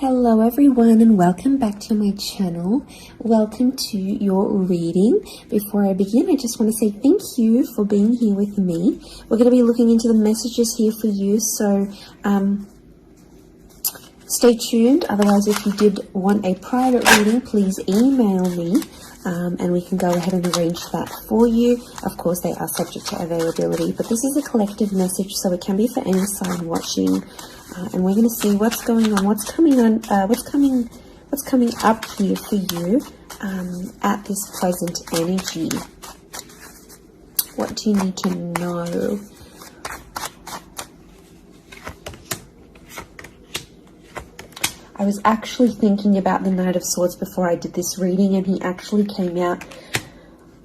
Hello everyone and welcome back to my channel. Welcome to your reading. Before I begin, I just want to say thank you for being here with me. We're going to be looking into the messages here for you, so stay tuned. Otherwise, if you did want a private reading, please email me and we can go ahead and arrange that for you. Of course, they are subject to availability, but this is a collective message, so it can be for any sign watching. And we're going to see what's going on, what's coming up here for you at this present energy. What do you need to know? I was actually thinking about the Knight of Swords before I did this reading, and he actually came out.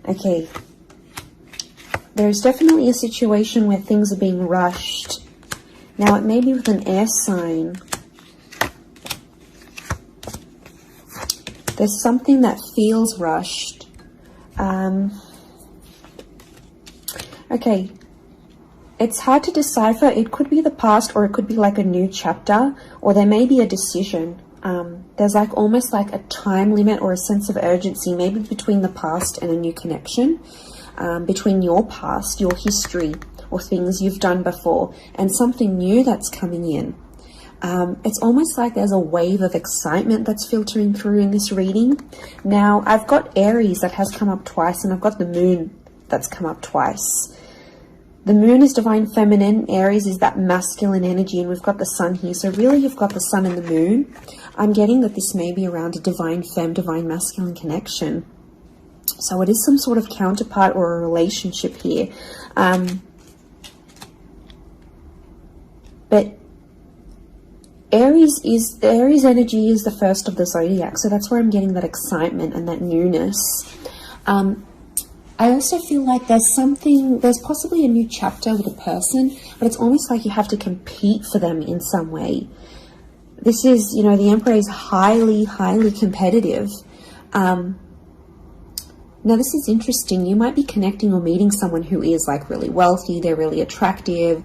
Okay, there's definitely a situation where things are being rushed. Now, it may be with an air sign. There's something that feels rushed. Okay. It's hard to decipher. It could be the past, or it could be like a new chapter, or there may be a decision. There's like almost like a time limit or a sense of urgency, maybe between the past and a new connection, between your past, your history, or things you've done before, and something new that's coming in. It's almost like there's a wave of excitement that's filtering through in this reading. Now, I've got Aries that has come up twice, and I've got the Moon that's come up twice. The Moon is divine feminine, Aries is that masculine energy, and we've got the Sun here. So really, you've got the Sun and the Moon. I'm getting that this may be around a divine femme, divine masculine connection. So it is some sort of counterpart or a relationship here. But Aries energy is the first of the zodiac, so that's where I'm getting that excitement and that newness. I also feel like there's possibly a new chapter with a person, but it's almost like you have to compete for them in some way. This is, the Emperor is highly, highly competitive. Now, this is interesting. You might be connecting or meeting someone who is like really wealthy, they're really attractive,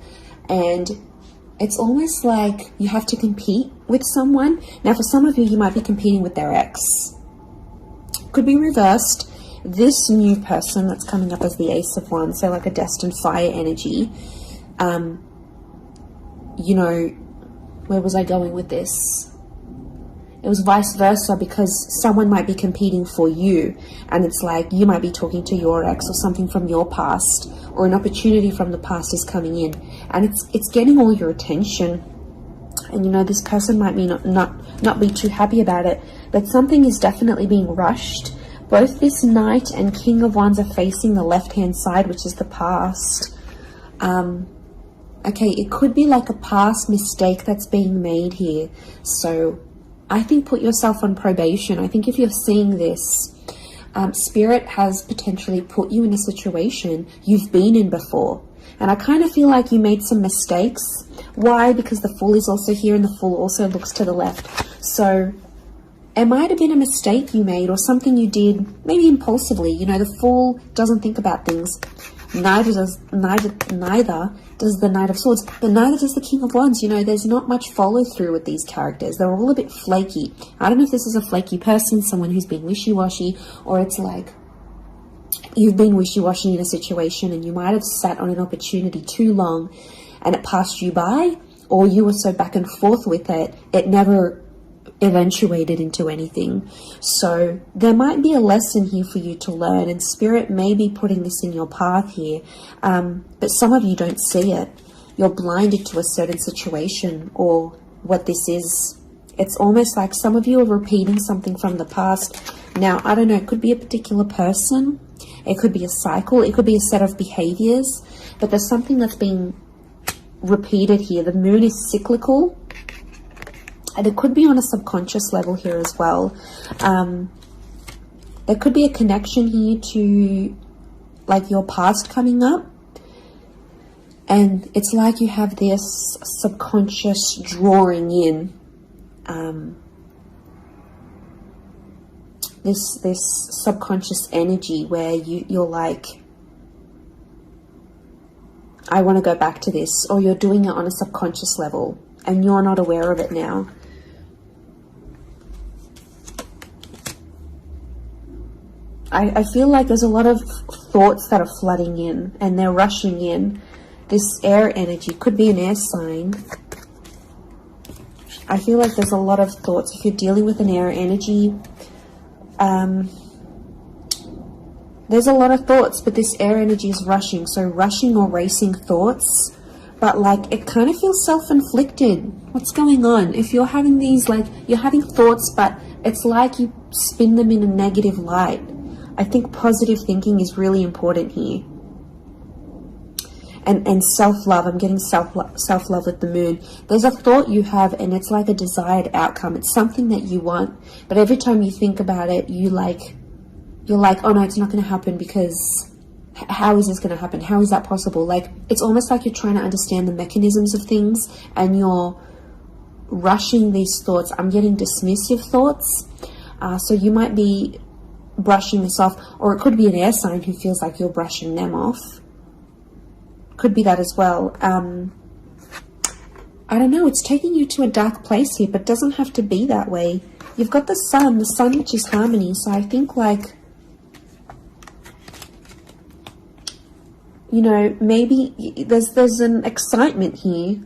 and it's almost like you have to compete with someone. Now, for some of you, you might be competing with their ex. Could be reversed. This new person that's coming up as the Ace of Wands, so like a destined fire energy. Where was I going with this? It was vice versa, because someone might be competing for you, and it's like you might be talking to your ex or something from your past, or an opportunity from the past is coming in, and it's getting all your attention. And this person might be not be too happy about it, but something is definitely being rushed. Both this Knight and King of Wands are facing the left-hand side, which is the past. Okay, it could be like a past mistake that's being made here. So I think put yourself on probation. I think if you're seeing this, Spirit has potentially put you in a situation you've been in before. And I kind of feel like you made some mistakes. Why? Because the Fool is also here, and the Fool also looks to the left. So it might have been a mistake you made, or something you did, maybe impulsively. The Fool doesn't think about things. Neither does the Knight of Swords, but neither does the King of Wands. There's not much follow through with these characters. They're all a bit flaky. I don't know if this is a flaky person, someone who's been wishy-washy, or it's like you've been wishy-washy in a situation and you might have sat on an opportunity too long and it passed you by, or you were so back and forth with it, it never eventuated into anything. So there might be a lesson here for you to learn, and Spirit may be putting this in your path here, but some of you don't see it. You're blinded to a certain situation or what this is. It's almost like some of you are repeating something from the past. Now, I don't know, it could be a particular person, it could be a cycle, it could be a set of behaviors, but there's something that's being repeated here. The Moon is cyclical, and it could be on a subconscious level here as well. There could be a connection here to like your past coming up. And it's like you have this subconscious drawing in. This subconscious energy where you're like, I want to go back to this. Or you're doing it on a subconscious level and you're not aware of it now. I feel like there's a lot of thoughts that are flooding in and they're rushing in. This air energy could be an air sign. I feel like there's a lot of thoughts. If you're dealing with an air energy, there's a lot of thoughts, but this air energy is rushing. So rushing or racing thoughts, but like it kind of feels self-inflicted. What's going on? If you're having these, like, you're having thoughts, but it's like you spin them in a negative light. I think positive thinking is really important here. And self-love. I'm getting self-love with the moon. There's a thought you have and it's like a desired outcome. It's something that you want, but every time you think about it, you're like, oh no, it's not going to happen, because how is this going to happen? How is that possible? Like, it's almost like you're trying to understand the mechanisms of things and you're rushing these thoughts. I'm getting dismissive thoughts. So you might be brushing this off, or it could be an air sign who feels like you're brushing them off. Could be that as well. I don't know, it's taking you to a dark place here, but it doesn't have to be that way. You've got the sun which is harmony. So I think, like, you know, maybe there's an excitement here.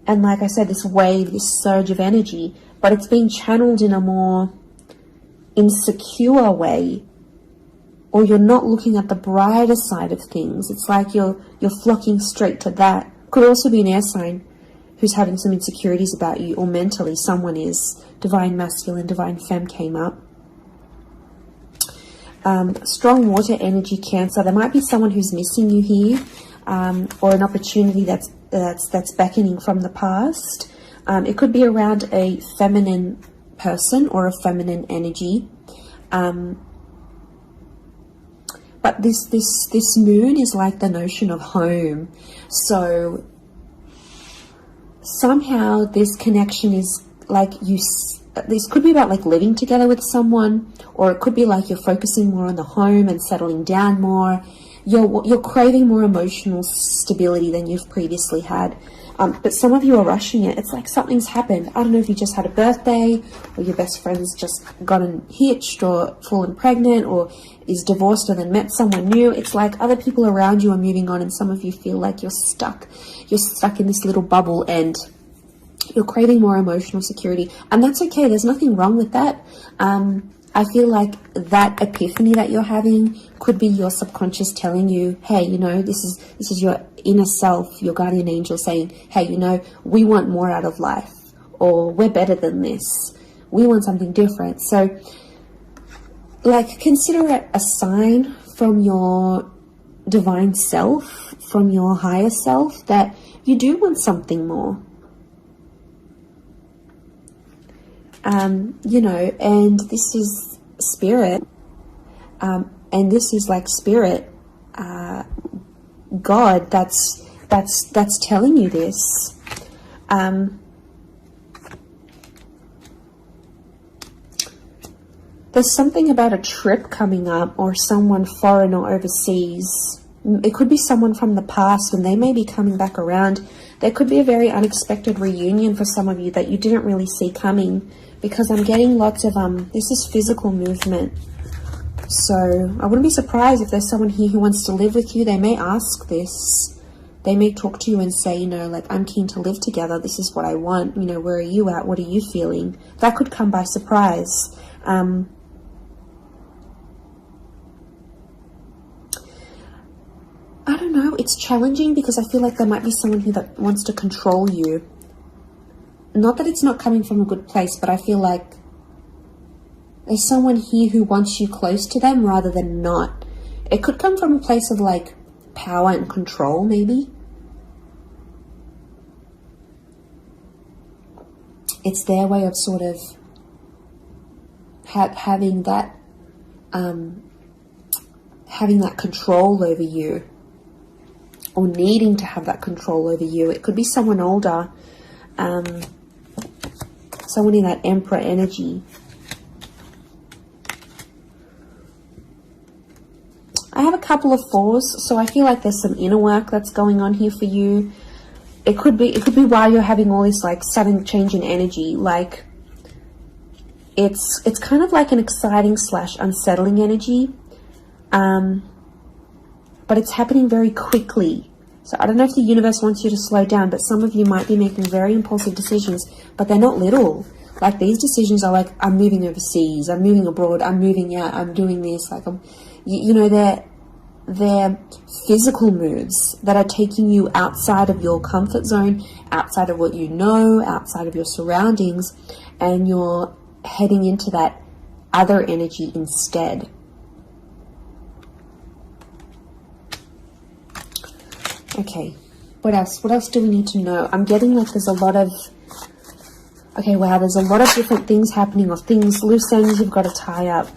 And like I said, this wave, this surge of energy, but it's being channeled in a more insecure way, or you're not looking at the brighter side of things. It's like you're flocking straight to that. Could also be an air sign who's having some insecurities about you, or mentally someone is. Divine masculine, divine femme came up. Strong water energy, Cancer. There might be someone who's missing you here, or an opportunity that's beckoning from the past. It could be around a feminine person or a feminine energy. But this moon is like the notion of home. So somehow this connection is like this could be about like living together with someone, or it could be like you're focusing more on the home and settling down more. You're craving more emotional stability than you've previously had. But some of you are rushing it. It's like something's happened. I don't know if you just had a birthday, or your best friend's just gotten hitched or fallen pregnant, or is divorced or then met someone new. It's like other people around you are moving on, and some of you feel like you're stuck. You're stuck in this little bubble and you're craving more emotional security. And that's okay. There's nothing wrong with that. I feel like that epiphany that you're having could be your subconscious telling you, hey, you know, this is your inner self, your guardian angel saying, hey, you know, we want more out of life, or we're better than this. We want something different. So, like, consider it a sign from your divine self, from your higher self, that you do want something more. You know, and this is spirit, and this is like spirit, God, that's telling you this. There's something about a trip coming up, or someone foreign or overseas. It could be someone from the past and they may be coming back around. There could be a very unexpected reunion for some of you that you didn't really see coming, because I'm getting lots of, this is physical movement. So I wouldn't be surprised if there's someone here who wants to live with you. They may ask this. They may talk to you and say, you know, like, I'm keen to live together. This is what I want. You know, where are you at? What are you feeling? That could come by surprise. I don't know. It's challenging because I feel like there might be someone here that wants to control you. Not that it's not coming from a good place, but I feel like there's someone here who wants you close to them rather than not. It could come from a place of like power and control, maybe. It's their way of sort of having that control over you, or needing to have that control over you. It could be someone older, someone in that Emperor energy. I have a couple of fours, so I feel like there's some inner work that's going on here for you. It could be why you're having all this like sudden change in energy. Like, It's kind of like an exciting / unsettling energy, but it's happening very quickly. So I don't know if the universe wants you to slow down, but some of you might be making very impulsive decisions, but they're not little. Like, these decisions are like, I'm moving overseas, I'm moving abroad, I'm moving out, I'm doing this. Like, you know, they're physical moves that are taking you outside of your comfort zone, outside of what you know, outside of your surroundings, and you're heading into that other energy instead. Okay, what else? What else do we need to know? I'm getting like there's a lot of... Okay, wow, there's a lot of different things happening, or things, loose ends you've got to tie up.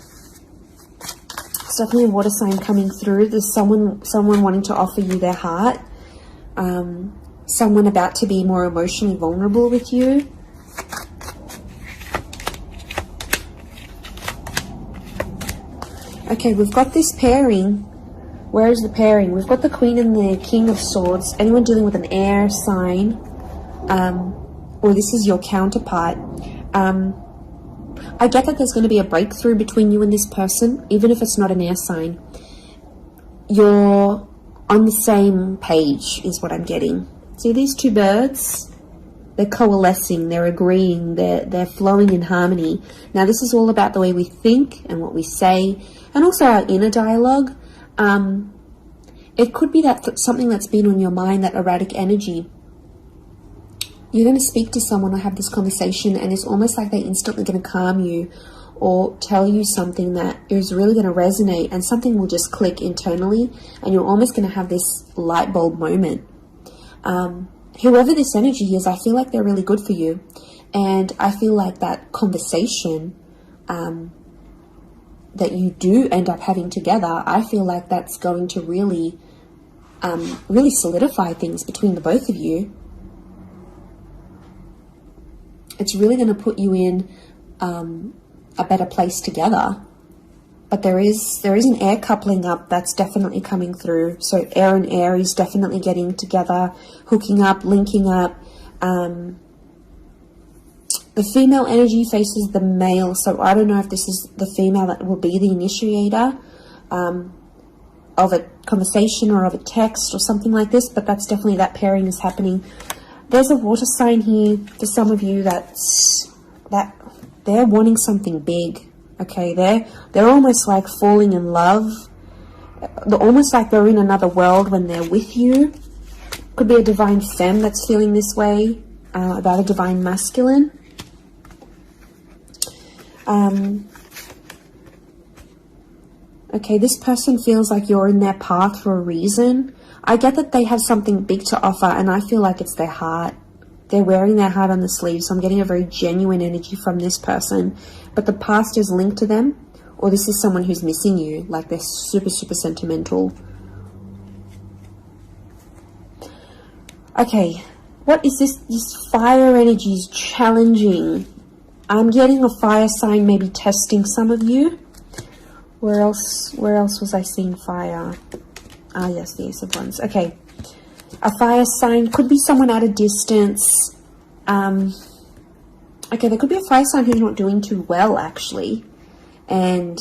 It's definitely a water sign coming through. There's someone wanting to offer you their heart. Someone about to be more emotionally vulnerable with you. Okay, we've got this pairing. Where is the pairing? We've got the Queen and the King of Swords. Anyone dealing with an air sign, or this is your counterpart. I get that there's going to be a breakthrough between you and this person, even if it's not an air sign. You're on the same page, is what I'm getting. See these two birds? They're coalescing, they're agreeing, they're flowing in harmony. Now, this is all about the way we think and what we say, and also our inner dialogue. It could be that something that's been on your mind, that erratic energy. You're going to speak to someone or have this conversation, and it's almost like they're instantly going to calm you or tell you something that is really going to resonate, and something will just click internally, and you're almost going to have this light bulb moment. Whoever this energy is, I feel like they're really good for you, and I feel like that conversation that you do end up having together, I feel like that's going to really solidify things between the both of you. It's really going to put you in a better place together. But there is an air coupling up that's definitely coming through. So air and Aries definitely getting together, hooking up, linking up. The female energy faces the male, so I don't know if this is the female that will be the initiator of a conversation or of a text or something like this, but that's definitely, that pairing is happening. There's a water sign here for some of you that they're wanting something big. Okay, they're almost like falling in love. They're almost like they're in another world when they're with you. Could be a divine femme that's feeling this way about a divine masculine. Okay, this person feels like you're in their path for a reason. I get that they have something big to offer, and I feel like it's their heart. They're wearing their heart on the sleeve, so I'm getting a very genuine energy from this person. But the past is linked to them, or this is someone who's missing you, like they're super, super sentimental. Okay, what is this? This fire energy is challenging. I'm getting a fire sign maybe testing some of you. Where else was I seeing fire? Ah, yes, the Ace of Wands. Okay. A fire sign could be someone at a distance. Okay, there could be a fire sign who's not doing too well, actually. And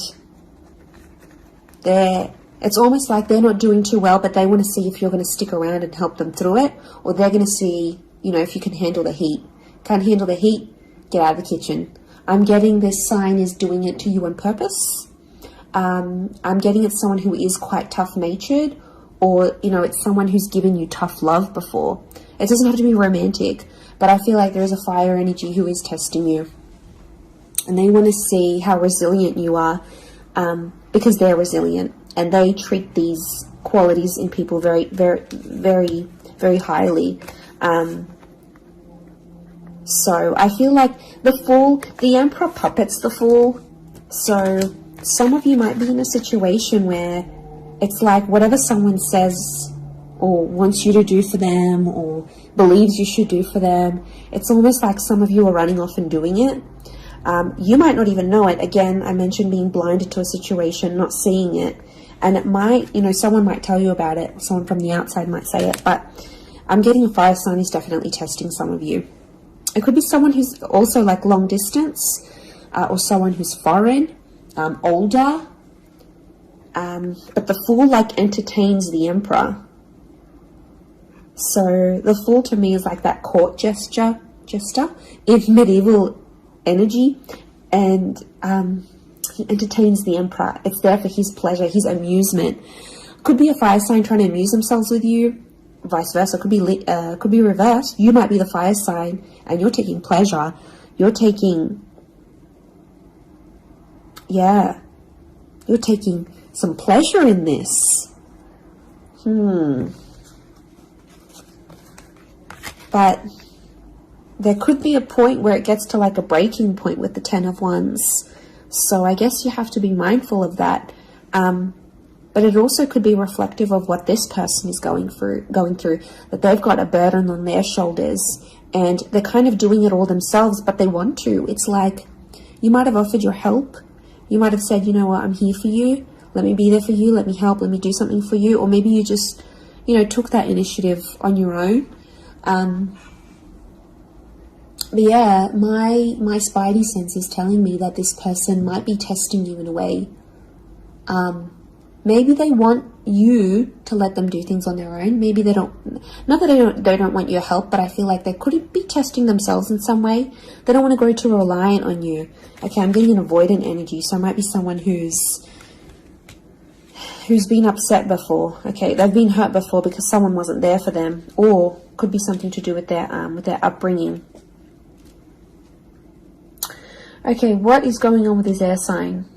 it's almost like they're not doing too well, but they want to see if you're going to stick around and help them through it. Or they're going to see, you know, if you can handle the heat. Can't handle the heat? Get out of the kitchen. I'm getting this sign is doing it to you on purpose. I'm getting it's someone who is quite tough-natured, or, you know, it's someone who's given you tough love before. It doesn't have to be romantic, but I feel like there is a fire energy who is testing you. And they want to see how resilient you are, because they're resilient, and they treat these qualities in people very, very, very, very highly. So I feel like the Fool, the Emperor puppets the Fool. So some of you might be in a situation where it's like whatever someone says or wants you to do for them or believes you should do for them, it's almost like some of you are running off and doing it. You might not even know it. Again, I mentioned being blinded to a situation, not seeing it. And it might, you know, someone might tell you about it. Someone from the outside might say it. But I'm getting a fire sign is definitely testing some of you. It could be someone who's also like long distance. or someone who's foreign, older. But the Fool like entertains the Emperor. So the Fool to me is like that court jester in medieval energy, and he entertains the Emperor. It's there for his pleasure, his amusement. Could be a fire sign trying to amuse themselves with you, vice versa. Could be reversed. You might be the fire sign and you're taking pleasure. You're taking some pleasure in this. But there could be a point where it gets to like a breaking point with the Ten of Wands. So I guess you have to be mindful of that. But it also could be reflective of what this person is going through, that they've got a burden on their shoulders and they're kind of doing it all themselves, but they want to. It's like you might have offered your help. You might have said, you know what, I'm here for you. Let me be there for you. Let me help. Let me do something for you. Or maybe you just, took that initiative on your own. But yeah, my spidey sense is telling me that this person might be testing you in a way. Maybe they want you to let them do things on their own. Maybe they don't, not that they don't want your help, but I feel like they could be testing themselves in some way. They don't want to grow too reliant on you. Okay, I'm getting an avoidant energy, so it might be someone who's been upset before. Okay, they've been hurt before because someone wasn't there for them, or could be something to do with their upbringing. Okay, what is going on with this air sign?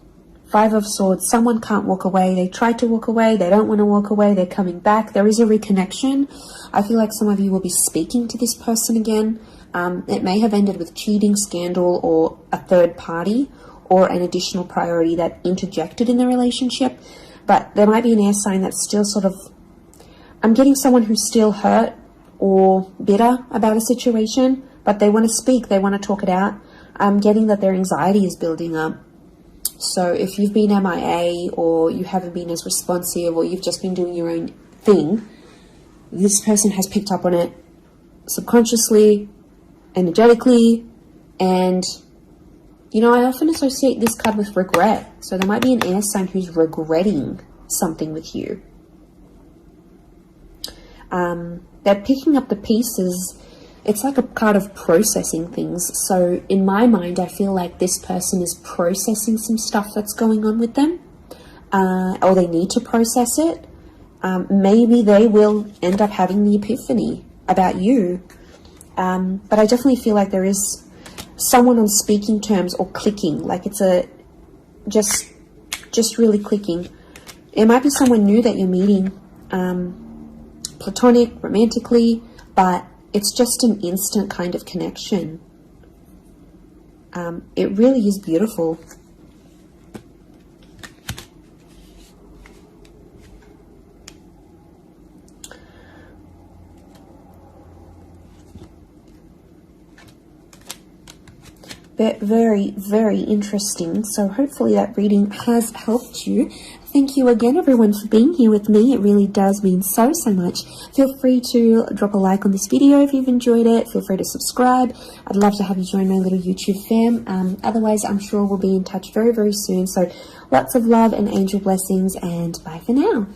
Five of Swords. Someone can't walk away. They tried to walk away. They don't want to walk away. They're coming back. There is a reconnection. I feel like some of you will be speaking to this person again. It may have ended with cheating, scandal, or a third party, or an additional priority that interjected in the relationship. But there might be an air sign that's still sort of... I'm getting someone who's still hurt or bitter about a situation, but they want to speak. They want to talk it out. I'm getting that their anxiety is building up. So if you've been MIA, or you haven't been as responsive, or you've just been doing your own thing, this person has picked up on it subconsciously, energetically, and I often associate this card with regret. So there might be an air sign who's regretting something with you. They're picking up the pieces. It's like a card of processing things. So in my mind, I feel like this person is processing some stuff that's going on with them, or they need to process it. Maybe they will end up having the epiphany about you. But I definitely feel like there is someone on speaking terms or clicking, like it's just really clicking. It might be someone new that you're meeting, platonic, romantically, but it's just an instant kind of connection. It really is beautiful. Very, very interesting. So hopefully that reading has helped you. Thank you again, everyone, for being here with me. It really does mean so much. Feel free to drop a like on this video if you've enjoyed it. Feel free to subscribe. I'd love to have you join my little YouTube fam. Otherwise, I'm sure we'll be in touch very, very soon. So lots of love and angel blessings, and bye for now.